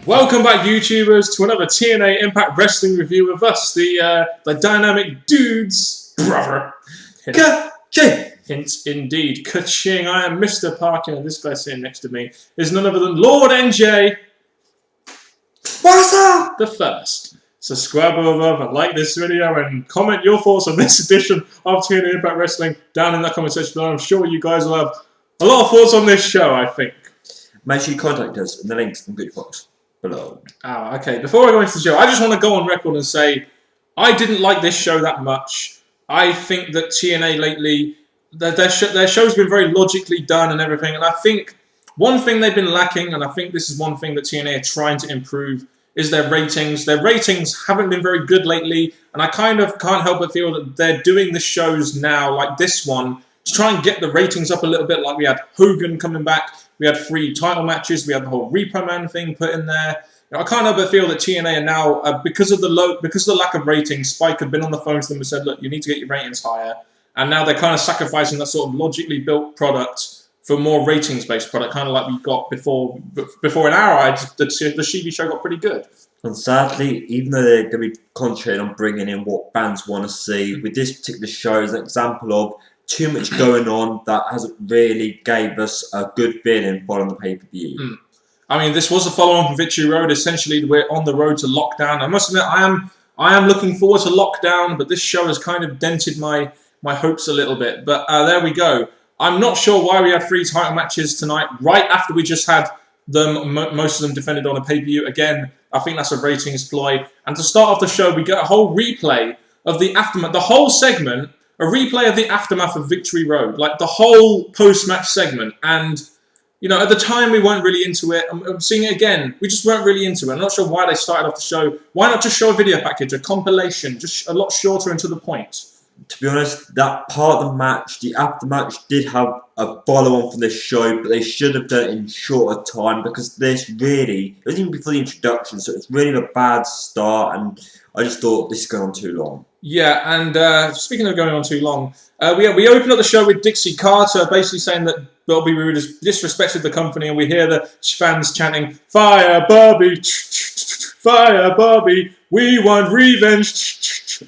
Welcome back, YouTubers, to another TNA Impact Wrestling review of us, the dynamic dudes, brother. Ka-ching! Hint indeed. Ka-ching. I am Mr. Parkin, and this guy sitting next to me is none other than Lord NJ. What's up? The first. Subscribe over and like this video and comment your thoughts on this edition of TNA Impact Wrestling down in that comment section below. I'm sure you guys will have a lot of thoughts on this show, I think. Make sure you contact us in the links in the box below. Ah, okay. Before I go into the show, I just want to go on record and say I didn't like this show that much. I think that TNA lately, their show's been very logically done and everything, and I think one thing they've been lacking, and I think this is one thing that TNA are trying to improve, is their ratings. Their ratings haven't been very good lately, and I kind of can't help but feel that they're doing the shows now, like this one, to try and get the ratings up a little bit. Like we had Hogan coming back, we had 3 title matches, we had the whole Repo Man thing put in there. You know, I can't help but feel that TNA are now, because of the lack of ratings, Spike had been on the phone to them and said, look, you need to get your ratings higher, and now they're kind of sacrificing that sort of logically built product for more ratings-based product, kind of like we got before in our eyes, the TV show got pretty good. And sadly, even though they're going to be concentrating on bringing in what fans want to see, with this particular show is an example of too much going on that hasn't really gave us a good feeling following the pay-per-view. I mean, this was a follow-on from Victory Road. Essentially, we're on the road to lockdown. I must admit, I am looking forward to lockdown, but this show has kind of dented my hopes a little bit. But there we go. I'm not sure why we had 3 title matches tonight, right after we just had them, most of them defended on a pay-per-view. Again, I think that's a ratings ploy. And to start off the show, we get a whole replay of the aftermath, the whole segment, a replay of the aftermath of Victory Road, like the whole post-match segment. And, you know, at the time we weren't really into it. I'm seeing it again. We just weren't really into it. I'm not sure why they started off the show. Why not just show a video package, a compilation, just a lot shorter and to the point? To be honest, that part of the match, the aftermatch, did have a follow-on from this show, but they should have done it in shorter time because this really, it wasn't even before the introduction, so it's really a bad start, and I just thought this is going on too long. Yeah, and speaking of going on too long, we open up the show with Dixie Carter basically saying that Bobby Roode has disrespected the company, and we hear the fans chanting, "Fire Bobby! Fire Bobby! We want revenge!"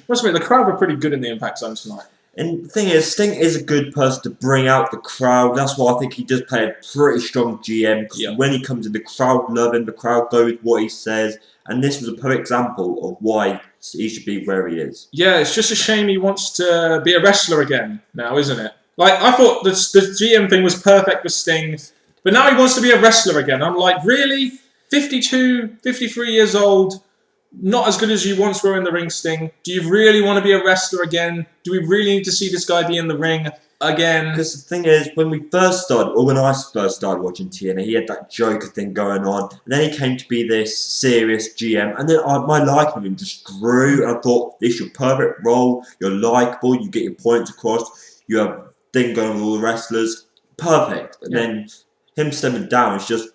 Must admit, the crowd were pretty good in the Impact Zone tonight. And the thing is, Sting is a good person to bring out the crowd. That's why I think he does play a pretty strong GM. Because when he comes in, the crowd love him, the crowd go with what he says. And this was a perfect example of why he should be where he is. Yeah, it's just a shame he wants to be a wrestler again now, isn't it? Like, I thought the GM thing was perfect for Sting, but now he wants to be a wrestler again. I'm like, really? 52, 53 years old, not as good as you once were in the ring, Sting. Do you really want to be a wrestler again? Do we really need to see this guy be in the ring again? Because the thing is, when we first started, or when I first started watching TNA, he had that Joker thing going on, and then he came to be this serious GM, and then my liking of him just grew, and I thought, this is your perfect role, you're likeable, you get your points across, you have a thing going on with all the wrestlers, perfect. And then him stepping down is just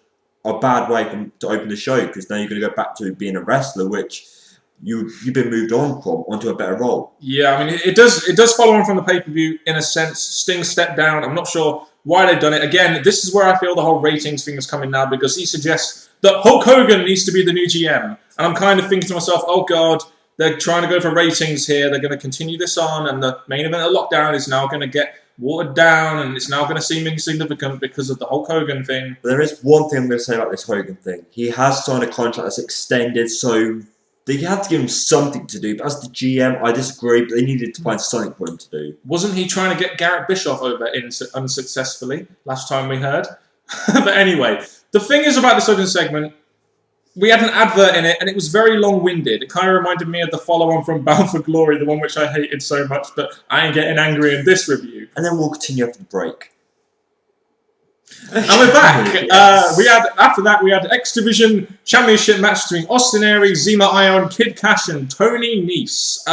a bad way to open the show, because now you're going to go back to being a wrestler, which you've been moved on from onto a better role. Yeah, I mean, it does follow on from the pay-per-view in a sense. Sting stepped down. I'm not sure why they've done it. Again, this is where I feel the whole ratings thing is coming now, because he suggests that Hulk Hogan needs to be the new GM. And I'm kind of thinking to myself, oh God, they're trying to go for ratings here. They're going to continue this on, and the main event of Lockdown is now going to get watered down, and it's now going to seem insignificant because of the Hulk Hogan thing. There is one thing I'm going to say about this Hogan thing. He has signed a contract that's extended, so they have to give him something to do. But as the GM, I disagree, but they needed to find something for him to do. Wasn't he trying to get Garrett Bischoff over unsuccessfully, last time we heard? But anyway, the thing is about this Hogan segment, we had an advert in it, and it was very long-winded. It kind of reminded me of the follow-on from Bound for Glory, the one which I hated so much, but I ain't getting angry in this review. And then we'll continue after the break. And we're back. After that, we had X Division Championship match between Austin Aries, Zima Ion, Kid Cash, and Tony Nese.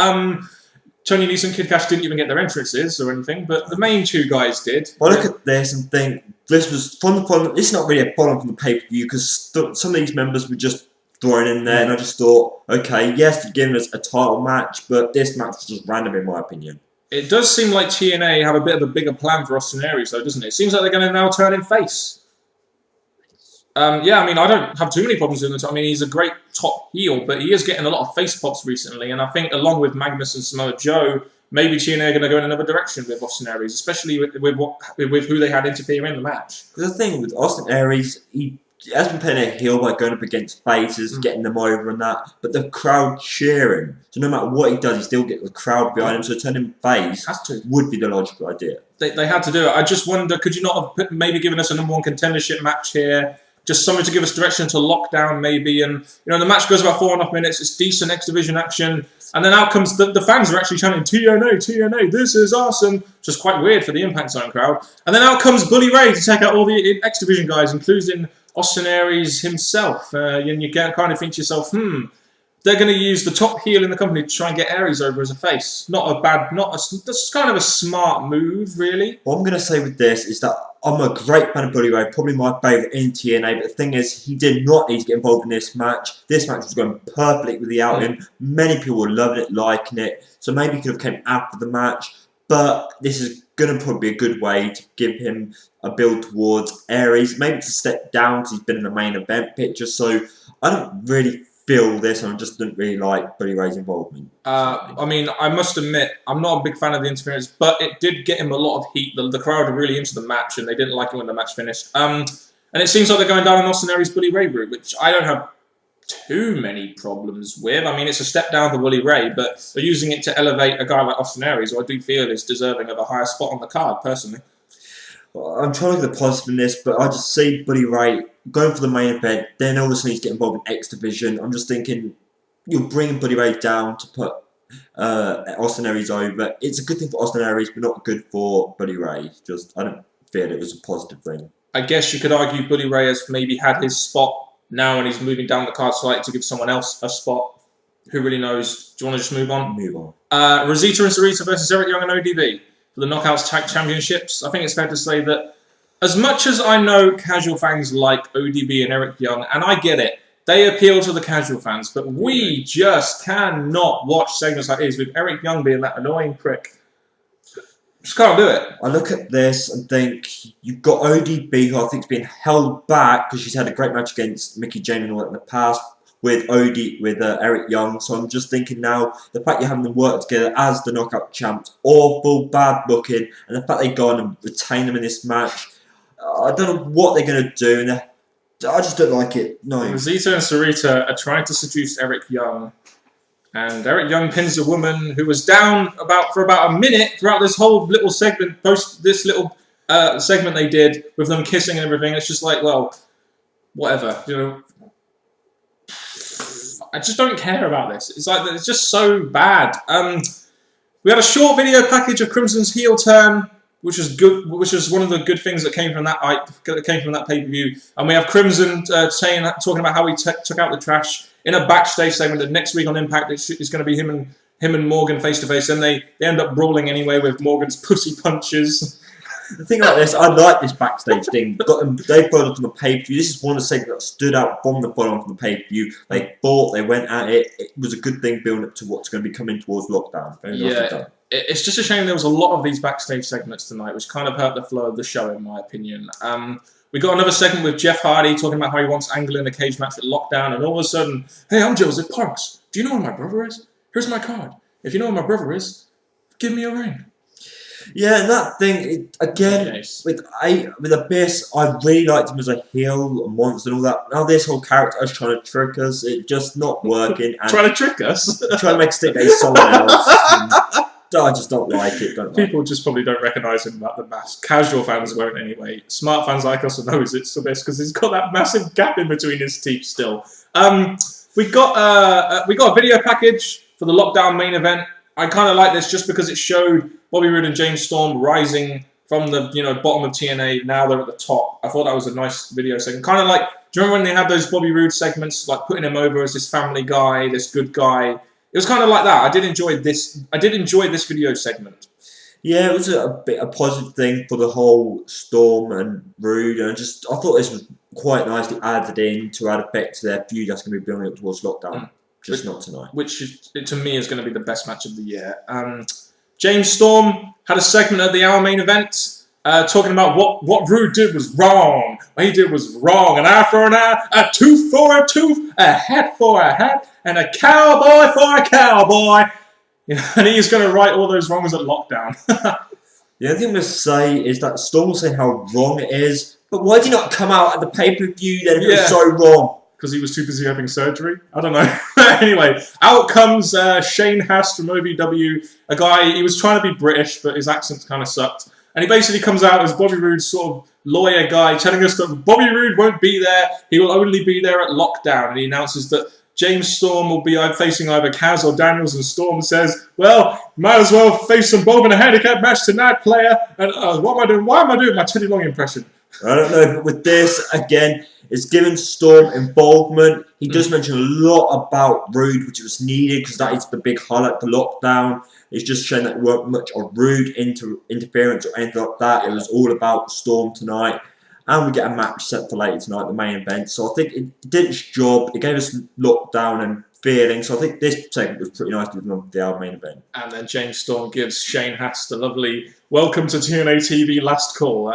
Tony Nese and Kid Cash didn't even get their entrances or anything, but the main 2 guys did. Well, look at this and think, this was this is not really a follow-on from the pay-per-view, because some of these members were just thrown in there, and I just thought, okay, yes, they're giving us a title match, but this match was just random in my opinion. It does seem like TNA have a bit of a bigger plan for Austin Aries, though, doesn't it? It seems like they're going to now turn him face. Yeah, I mean, I don't have too many problems with him. I mean, he's a great top heel, but he is getting a lot of face pops recently, and I think along with Magnus and Samoa Joe, maybe TNA are going to go in another direction with Austin Aries, especially with who they had interfere in the match. Because the thing with Austin Aries, he has been playing a heel by going up against faces, getting them over and that, but the crowd cheering. So no matter what he does, he still gets the crowd behind him, so turning him face would be the logical idea. They had to do it. I just wonder, could you not have maybe given us a #1 contendership match here? Just something to give us direction to lockdown, maybe. And the match goes about 4.5 minutes. It's decent X Division action, and then out comes the fans are actually chanting TNA, TNA. This is awesome, which is quite weird for the Impact Zone crowd. And then out comes Bully Ray to take out all the X Division guys, including Austin Aries himself. And you kind of think to yourself, they're going to use the top heel in the company to try and get Aries over as a face. That's kind of a smart move, really. What I'm going to say with this is that I'm a great fan of Bully Ray, probably my favourite in TNA, but the thing is, he did not need to get involved in this match. This match was going perfectly without him. Many people were loving it, liking it, so maybe he could have come after the match, but this is going to probably be a good way to give him a build towards Aries, maybe to step down because he's been in the main event picture, so I don't really feel this, and I just didn't really like Bully Ray's involvement. I mean, I must admit, I'm not a big fan of the interference, but it did get him a lot of heat. The crowd are really into the match, and they didn't like it when the match finished. And it seems like they're going down an Austin Aries Bully Ray route, which I don't have too many problems with. I mean, it's a step down for Bully Ray, but they're using it to elevate a guy like Austin Aries, who I do feel is deserving of a higher spot on the card, personally. Well, I'm trying to look at the positive in this, but I just see Bully Ray going for the main event, then obviously needs to get involved in X Division. I'm just thinking you're bringing Bully Ray down to put Austin Aries over. It's a good thing for Austin Aries, but not good for Bully Ray. I don't feel it was a positive thing. I guess you could argue Bully Ray has maybe had his spot now and he's moving down the card slightly to give someone else a spot. Who really knows? Do you want to just move on? Move on. Rosita and Sarita versus Eric Young and ODB for the Knockouts Tag Championships. I think it's fair to say that as much as I know casual fans like ODB and Eric Young, and I get it, they appeal to the casual fans, but we just cannot watch segments like this with Eric Young being that annoying prick. Just can't do it. I look at this and think you've got ODB, who I think is being held back because she's had a great match against Mickie James and all that in the past with Eric Young. So I'm just thinking now, the fact you're having them work together as the Knockout champs, awful bad booking, and the fact they go on and retain them in this match, I don't know what they're going to do, and I just don't like it. No. Rosita and Sarita are trying to seduce Eric Young, and Eric Young pins a woman who was down for about a minute throughout this whole little segment, segment they did with them kissing and everything. It's just like, well, whatever, I just don't care about this. It's just so bad. We had a short video package of Crimson's heel turn, which was good. Which was one of the good things that came from that pay-per-view. And we have Crimson talking about how he took out the trash in a backstage segment that next week on Impact is going to be him and Morgan face to face. And they end up brawling anyway with Morgan's pussy punches. The thing about this, I like this backstage thing. They followed from the pay-per-view. This is one of the segments that stood out from the follow-on from the pay-per-view. They fought, they went at it. It was a good thing building up to what's going to be coming towards lockdown. Very nicely done. It's just a shame there was a lot of these backstage segments tonight, which kind of hurt the flow of the show, in my opinion. We got another segment with Jeff Hardy talking about how he wants Angle in a cage match at Lockdown, and all of a sudden, hey, I'm Joseph Parks. Do you know who my brother is? Here's my card. If you know who my brother is, give me a ring. Yeah, and that thing, with Abyss, I really liked him as a heel, a monster and all that. Now this whole character is trying to trick us, it's just not working. And trying to trick us? Trying to make stick that he's someone else. I just don't like it. People just probably don't recognise him without the mask. Casual fans won't anyway. Smart fans like us will know it's Abyss because he's got that massive gap in between his teeth still. We got a video package for the Lockdown main event. I kind of like this just because it showed Bobby Roode and James Storm rising from the bottom of TNA. Now they're at the top. I thought that was a nice video segment. Kind of like, do you remember when they had those Bobby Roode segments, like putting him over as this family guy, this good guy? It was kind of like that. I did enjoy this video segment. Yeah, it was a positive thing for the whole Storm and Roode, and I thought this was quite nicely added in to add effect to their feud that's going to be building up towards Lockdown. Just not tonight. Which, to me, is going to be the best match of the year. James Storm had a segment at the Hour main event. talking about what Rude did was wrong. What he did was wrong. An eye for an eye, a tooth for a tooth, a hat for a hat, and a cowboy for a cowboy. You know, and he's going to right all those wrongs at Lockdown. The only thing I'm going to say is that Storm will say how wrong it is, but why did he not come out at the pay-per-view then if it was so wrong? Because he was too busy having surgery? I don't know. Anyway, out comes Shane Haas from OVW, a guy, he was trying to be British, but his accent kind of sucked. And he basically comes out as Bobby Roode's sort of lawyer guy, telling us that Bobby Roode won't be there, he will only be there at Lockdown. And he announces that James Storm will be facing either Kaz or Daniels, and Storm says, well, might as well face them both in a handicap match tonight, player. And what am I doing? Why am I doing my Teddy Long impression? I don't know, but with this, again, it's given Storm involvement. He does mention a lot about Rude, which was needed, because that is the big highlight for Lockdown. It's just showing that there weren't much of Rude interference or anything like that. It was all about Storm tonight. And we get a match set for later tonight, the main event. So I think it did its job. It gave us Lockdown and feeling. So I think this segment was pretty nice to the main event. And then James Storm gives Shane Haas the lovely welcome to TNA TV last call.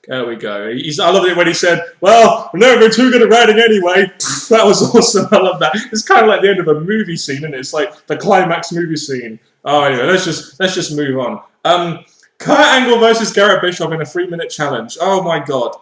There we go. I love it when he said, well, we're never too good at writing anyway. That was awesome. I love that. It's kind of like the end of a movie scene, isn't it? It's like the climax movie scene. Oh, anyway, let's just move on. Kurt Angle versus Garrett Bischoff in a 3-minute challenge. Oh my god.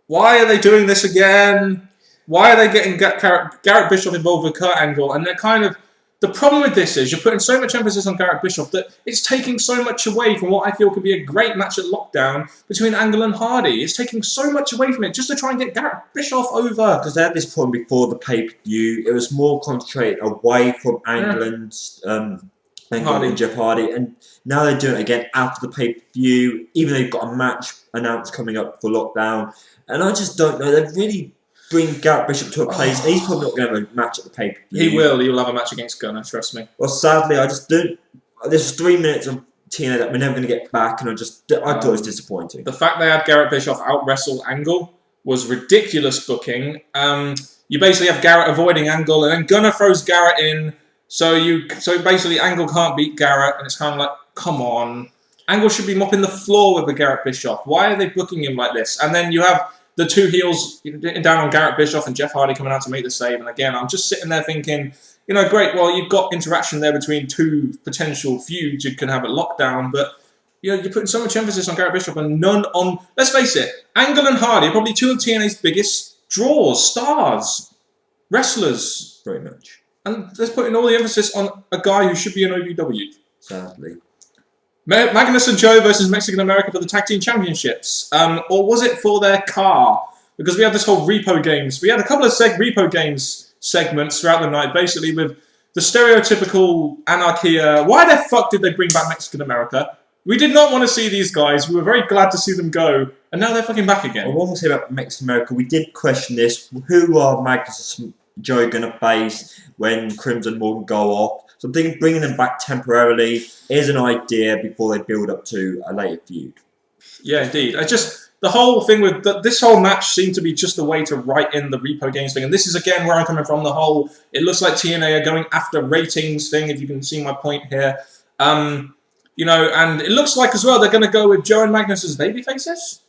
Why are they doing this again? Why are they getting Garrett Bischoff involved with Kurt Angle? And they're kind of... The problem with this is you're putting so much emphasis on Garrett Bischoff that it's taking so much away from what I feel could be a great match at Lockdown between Angle and Hardy. It's taking so much away from it just to try and get Garrett Bischoff over. Because at this point before the pay-per-view, it was more concentrated away from Angle and Jeff Hardy, and now they're doing it again after the pay-per-view, even though they've got a match announced coming up for Lockdown. And I just don't know, they really bring Garrett Bishop to a place, and he's probably not going to have a match at the pay-per-view. He will have a match against Gunner, trust me. Well, sadly, I just don't... There's 3 minutes of TNA that we're never going to get back, and I thought it was disappointing. The fact they had Garrett Bischoff out-wrestle Angle was ridiculous booking. You basically have Garrett avoiding Angle, and then Gunner throws Garrett in. So basically Angle can't beat Garrett, and it's kind of like, come on. Angle should be mopping the floor with the Garrett Bischoff. Why are they booking him like this? And then you have the two heels down on Garrett Bischoff and Jeff Hardy coming out to make the save. And again, I'm just sitting there thinking, you know, great, well, you've got interaction there between two potential feuds you can have at Lockdown, but you know, you're putting so much emphasis on Garrett Bischoff and none on, let's face it, Angle and Hardy are probably two of TNA's biggest draws, stars, wrestlers. Very much. And they're putting all the emphasis on a guy who should be an OVW. Sadly. Magnus and Joe versus Mexican America for the Tag Team Championships. Or was it for their car? Because we had this whole Repo Games. We had a couple of Repo Games segments throughout the night, basically with the stereotypical Anarchia. Why the fuck did they bring back Mexican America? We did not want to see these guys. We were very glad to see them go. And now they're fucking back again. Well, one more thing about Mexican America. We did question this. Who are Magnus and Joe going to face when Crimson Morgan go off? So I'm thinking bringing them back temporarily is an idea before they build up to a later feud. Yeah, indeed. The whole thing with this whole match seemed to be just a way to write in the Repo Games thing. And this is, again, where I'm coming from. The whole, it looks like TNA are going after ratings thing, if you can see my point here. You know, and it looks like as well they're going to go with Joe and Magnus as babyfaces.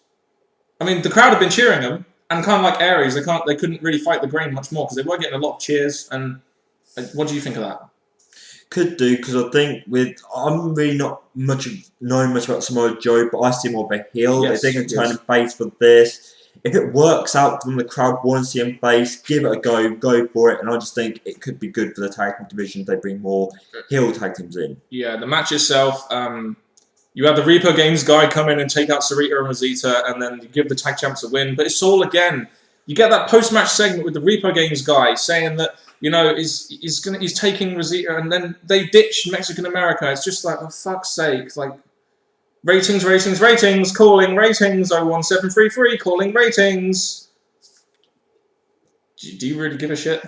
I mean, the crowd have been cheering them. And kind of like Aries, they couldn't really fight the grain much more because they were getting a lot of cheers. And what do you think of that? Could do, because I think I'm really not knowing much about Samoa Joe, but I see more of a heel. Yes, if they can turn him face for this, if it works out from the crowd want to see him face, give it a go for it. And I just think it could be good for the tag team division if they bring more heel tag teams in. Yeah, the match itself, you have the Repo Games guy come in and take out Sarita and Rosita, and then you give the tag champs a win. But it's all, again, you get that post-match segment with the Repo Games guy saying that, you know, he's taking Rosita, and then they ditch Mexican America. It's just like, for fuck's sake, like, ratings, calling ratings, 01733, calling ratings. Do you really give a shit?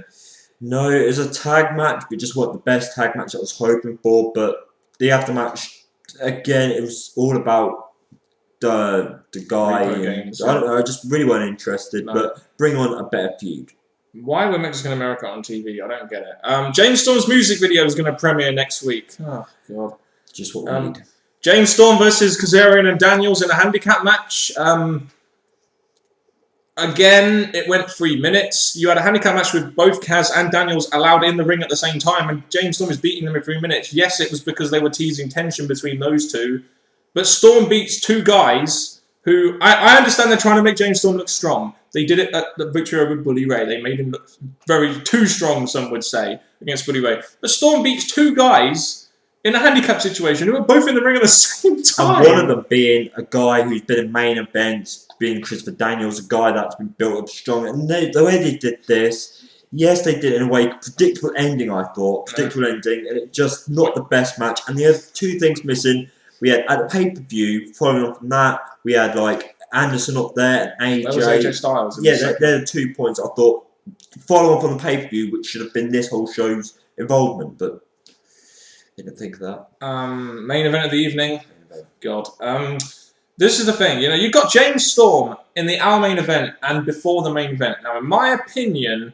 No, it was a tag match, but just what the best tag match I was hoping for, but the aftermatch, again, it was all about the guy. I don't know, I just really weren't interested, but bring on a better feud. Why were Mexican America on TV? I don't get it. James Storm's music video is going to premiere next week. Oh, God. Just what we need. James Storm versus Kazarian and Daniels in a handicap match. Again, it went 3 minutes. You had a handicap match with both Kaz and Daniels allowed in the ring at the same time, and James Storm is beating them in 3 minutes. Yes, it was because they were teasing tension between those two, but Storm beats two guys who... I understand they're trying to make James Storm look strong. They did it at the victory over Bully Ray. They made him look too strong, some would say, against Bully Ray. But Storm beats two guys in a handicap situation who are both in the ring at the same time. And one of them being a guy who's been in main events, being Christopher Daniels, a guy that's been built up strong. And the way they did this, yes, they did it in a way, predictable ending, I thought. Predictable ending, and it just not the best match. And the other two things missing, we had at the pay-per-view, following on from that, we had like Anderson up there and AJ. That was AJ Styles. Yeah, they're the 2 points I thought, following on from the pay-per-view, which should have been this whole show's involvement, but didn't think of that. Main event of the evening. God. This is the thing, you know, you've got James Storm in our main event and before the main event. Now, in my opinion,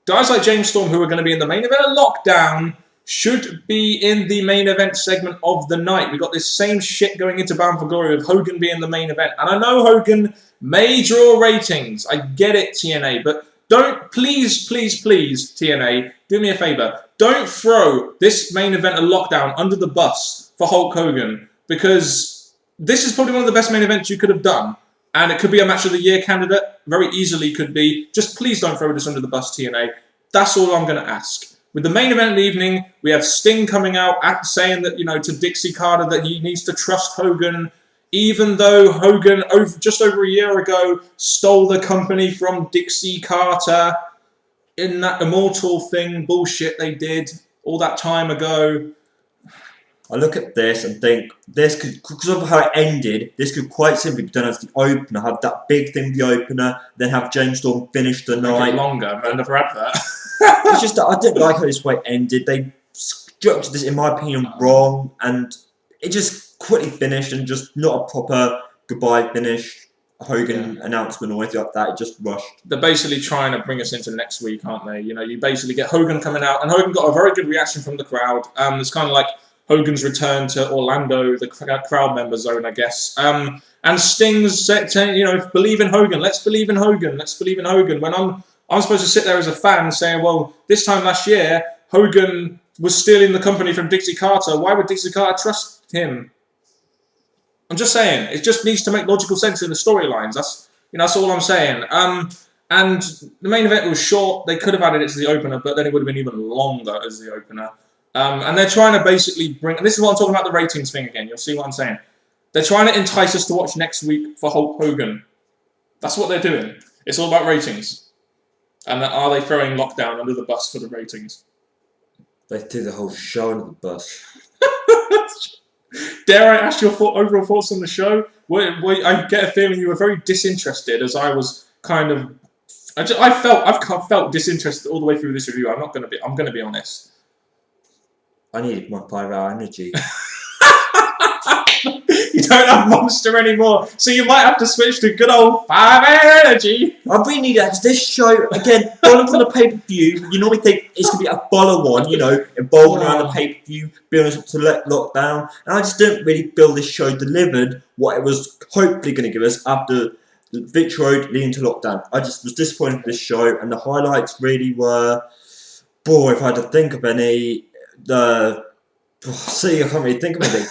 guys like James Storm who are going to be in the main event of Lockdown should be in the main event segment of the night. We've got this same shit going into Bound for Glory with Hogan being the main event. And I know Hogan may draw ratings. I get it, TNA. But don't, please, TNA, do me a favour. Don't throw this main event of Lockdown under the bus for Hulk Hogan. Because this is probably one of the best main events you could have done. And it could be a match of the year candidate. Very easily could be. Just please don't throw this under the bus, TNA. That's all I'm going to ask. With the main event of the evening, we have Sting coming out saying that, you know, to Dixie Carter that he needs to trust Hogan, even though Hogan, just over a year ago, stole the company from Dixie Carter in that Immortal thing bullshit they did all that time ago. I look at this and think, this could, because of how it ended, this could quite simply be done as the opener, have that big thing, the opener, then have James Storm finish the night. Make it longer, but I never had that. It's just that I didn't like how this way ended. They structured this, in my opinion, wrong, and it just quickly finished and just not a proper goodbye finish, Hogan announcement or anything like that. It just rushed. They're basically trying to bring us into next week, aren't they? You know, you basically get Hogan coming out, and Hogan got a very good reaction from the crowd. It's kind of like Hogan's return to Orlando, the crowd member zone, I guess. And Sting's saying, you know, believe in Hogan. Let's believe in Hogan. Let's believe in Hogan. When I'm supposed to sit there as a fan saying, well, this time last year, Hogan was stealing the company from Dixie Carter. Why would Dixie Carter trust him? I'm just saying. It just needs to make logical sense in the storylines. That's all I'm saying. And the main event was short. They could have added it to the opener, but then it would have been even longer as the opener. And they're trying to basically bring... And this is what I'm talking about, the ratings thing again. You'll see what I'm saying. They're trying to entice us to watch next week for Hulk Hogan. That's what they're doing. It's all about ratings. And are they throwing Lockdown under the bus for the ratings? They threw the whole show under the bus. Dare I ask your overall thoughts on the show? I get a feeling you were very disinterested, as I was kind of... I've felt disinterested all the way through this review. I'm going to be honest. I needed my 5-hour energy. You don't have Monster anymore, so you might have to switch to good old 5-hour energy. I really need that, because this show, again, following from the pay-per-view, you normally think it's going to be a follow-on, you know, involving around the pay-per-view, building up to Lockdown, and I just didn't really feel this show delivered what it was hopefully going to give us after Victory Road leading to Lockdown. I just was disappointed with this show, and the highlights really were, boy, if I had to think of any, see, I can't really think of anything.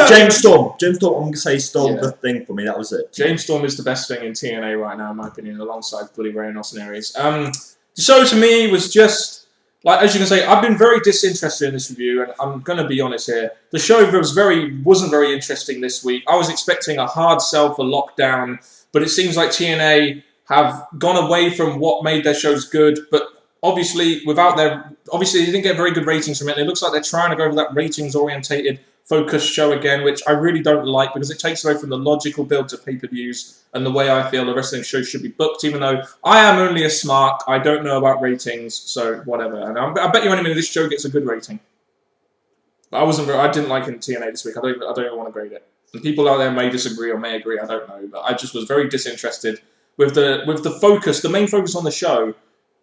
James Storm, I'm going to say, stole the thing for me. That was it. James Storm is the best thing in TNA right now, in my opinion, alongside Bully Ray and Austin Aries. The show to me was just, like, as you can say, I've been very disinterested in this review, and I'm going to be honest here. The show wasn't very interesting this week. I was expecting a hard sell for Lockdown, but it seems like TNA have gone away from what made their shows good, but obviously, they didn't get very good ratings from it. It looks like they're trying to go for that ratings-orientated, focused show again, which I really don't like because it takes away from the logical build to pay-per-views and the way I feel the wrestling show should be booked, even though I am only a smart. I don't know about ratings, so whatever. And I bet you any minute this show gets a good rating. But I didn't like it in TNA this week. I don't even want to grade it. And people out there may disagree or may agree. I don't know, but I just was very disinterested with the focus, the main focus on the show.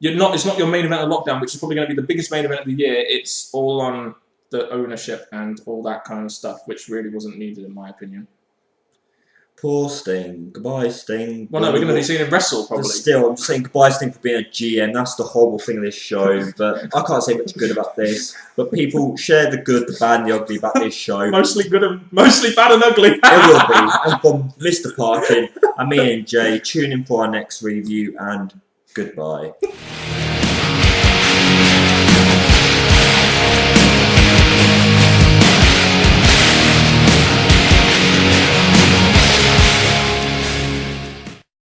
It's not your main event of Lockdown, which is probably going to be the biggest main event of the year. It's all on the ownership and all that kind of stuff, which really wasn't needed in my opinion. Poor Sting. Goodbye, Sting. Well, no, we're going to be seeing him wrestle But probably. still, I'm saying goodbye, Sting, for being a GM. That's the horrible thing of this show. But I can't say much good about this. But people share the good, the bad, and the ugly about this show. Mostly good and mostly bad and ugly. It will be. And from Mr. Parkin and me and Jay, tune in for our next review and goodbye.